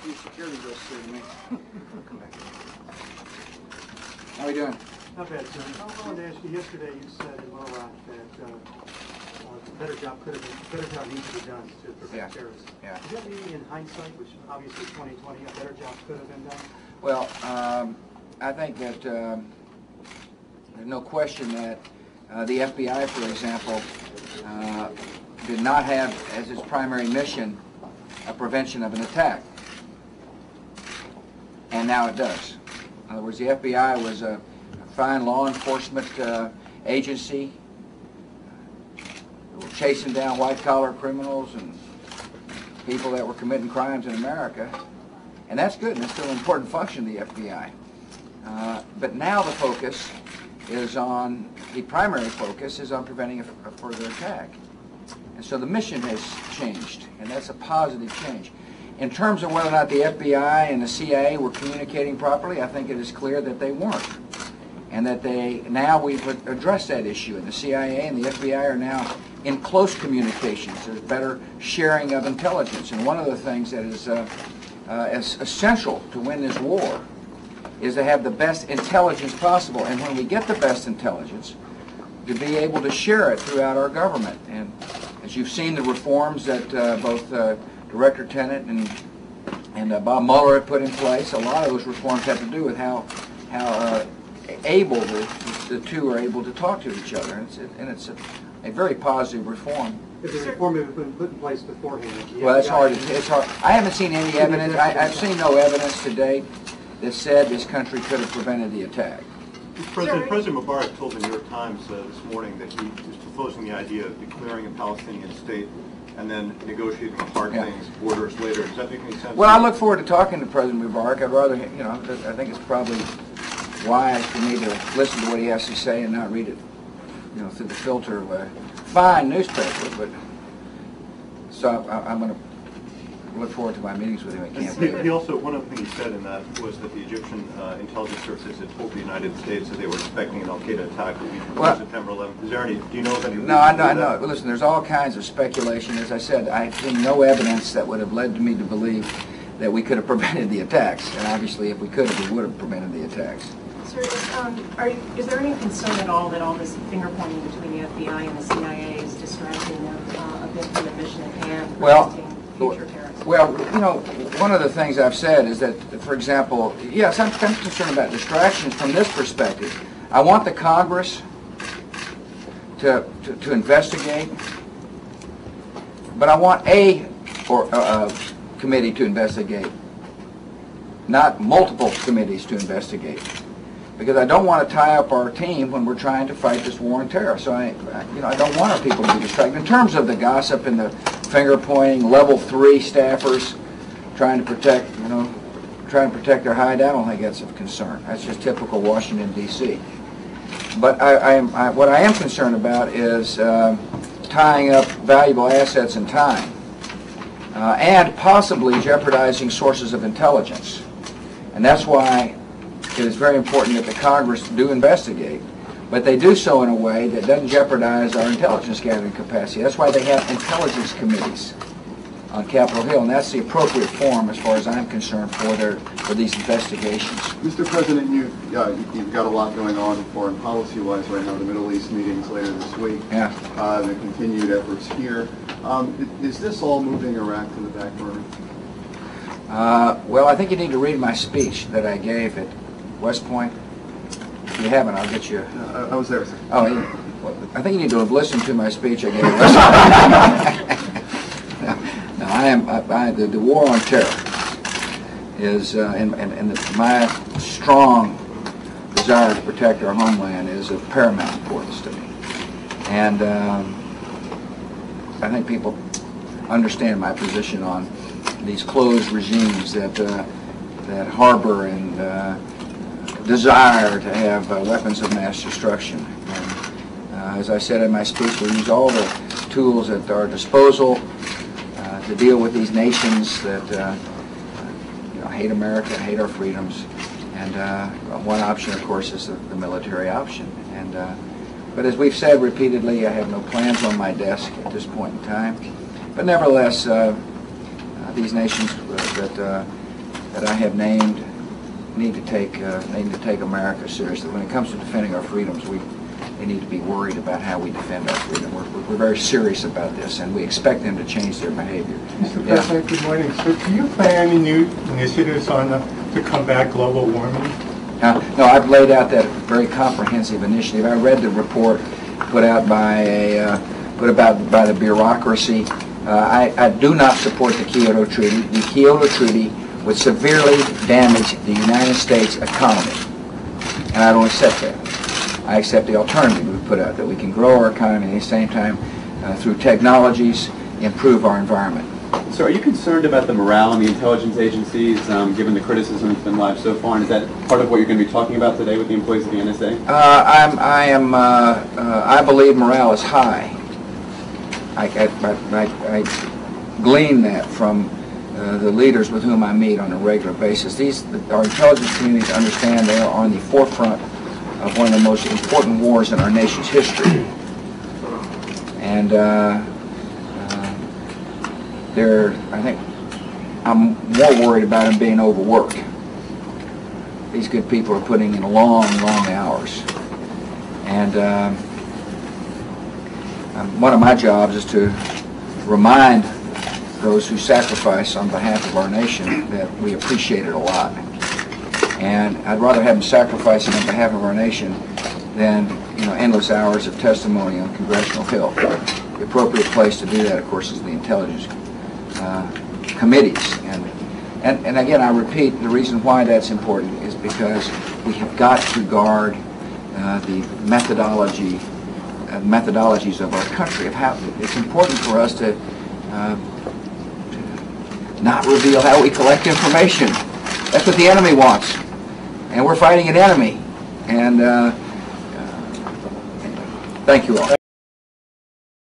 few security risks here to me. How are you doing? Not bad, sir. I wanted to ask you, yesterday you said in Little Rock that a better job needs to be done to prevent terrorism. Yeah. Does that mean in hindsight, which obviously 2020, a better job could have been done? Well, I think that there's no question that the FBI, for example, did not have as its primary mission a prevention of an attack. And now it does. In other words, the FBI was a fine law enforcement agency chasing down white-collar criminals and people that were committing crimes in America. And that's good, and it's still an important function of the FBI. But now the focus is on, the primary focus is on preventing a further attack. And so the mission has changed, and that's a positive change. In terms of whether or not the FBI and the CIA were communicating properly, I think it is clear that they weren't. And that now we've addressed that issue, and the CIA and the FBI are now in close communications. There's better sharing of intelligence. And one of the things that is essential to win this war is to have the best intelligence possible. And when we get the best intelligence, to be able to share it throughout our government. And as you've seen, the reforms that both Director Tenet and Bob Mueller have put in place, a lot of those reforms have to do with how able the two are able to talk to each other. And it's a very positive reform. If the reform had been put in place beforehand. Well, it's hard. It's hard. I haven't seen any evidence. I've seen no evidence to date that said this country could have prevented the attack. President Mubarak told the New York Times this morning that he was proposing the idea of declaring a Palestinian state and then negotiating the hard things, borders later. Does that make any sense? Well, I look forward to talking to President Mubarak. I'd rather, I think it's probably wise for me to listen to what he has to say and not read it, through the filter of a fine newspaper. But so I'm going to look forward to my meetings with him. He also, one other thing he said in that was that the Egyptian intelligence services had told the United States that they were expecting an Al-Qaeda attack the week before September 11th. Is there any? Do you know of any? No, I know. Listen, there's all kinds of speculation. As I said, I've seen no evidence that would have led me to believe that we could have prevented the attacks. And obviously, if we could have, we would have prevented the attacks. Sir, is there any concern at all that all this finger-pointing between the FBI and the CIA is distracting them a bit from the mission at hand, preventing future terrorists? Well, one of the things I've said is that, for example, yes, I'm concerned about distractions from this perspective. I want the Congress to investigate, but I want a committee to investigate, not multiple committees to investigate. Because I don't want to tie up our team when we're trying to fight this war on terror. So I don't want our people to be distracted. In terms of the gossip and the finger pointing, level 3 staffers trying to protect their hideout, I don't think that's of concern. That's just typical Washington D.C. But what I am concerned about is tying up valuable assets and time, and possibly jeopardizing sources of intelligence. And that's why it is very important that the Congress do investigate, but they do so in a way that doesn't jeopardize our intelligence gathering capacity. That's why they have intelligence committees on Capitol Hill, and that's the appropriate forum, as far as I'm concerned, for these investigations. Mr. President, you've got a lot going on foreign policy-wise right now. The Middle East meetings later this week. Yeah. The continued efforts here. Is this all moving Iraq to the back burner? Well, I think you need to read my speech that I gave at West Point. If you haven't, I'll get you. I was there, sir. Oh, well, I think you need to have listened to my speech I gave at West Point. The war on terror is, and my strong desire to protect our homeland is of paramount importance to me. And I think people understand my position on these closed regimes that harbor and desire to have weapons of mass destruction. And, as I said in my speech, we use all the tools at our disposal to deal with these nations that hate America, hate our freedoms. And one option, of course, is the military option. And but as we've said repeatedly, I have no plans on my desk at this point in time. But nevertheless, these nations that that I have named need to take America seriously. When it comes to defending our freedoms, they need to be worried about how we defend our freedom. We're very serious about this, and we expect them to change their behavior. Mr. President, good morning. So do you plan any new initiatives to combat global warming? No, I've laid out that very comprehensive initiative. I read the report put out by the bureaucracy. I do not support the Kyoto Treaty. The Kyoto Treaty would severely damage the United States economy, and I don't accept that. I accept the alternative we put out, that we can grow our economy and at the same time, through technologies, improve our environment. So are you concerned about the morale in the intelligence agencies, given the criticism that's been lodged so far? And is that part of what you're going to be talking about today with the employees of the NSA? I believe morale is high. I glean that from the leaders with whom I meet on a regular basis. Our intelligence communities understand they are on the forefront of one of the most important wars in our nation's history. And I think I'm more worried about them being overworked. These good people are putting in long, long hours. And one of my jobs is to remind those who sacrifice on behalf of our nation that we appreciate it a lot. And I'd rather have them sacrificing on behalf of our nation than endless hours of testimony on Congressional Hill. The appropriate place to do that, of course, is the intelligence committees. And again, I repeat, the reason why that's important is because we have got to guard the methodologies of our country. It's important for us to not reveal how we collect information. That's what the enemy wants. And we're fighting an enemy. And thank you all.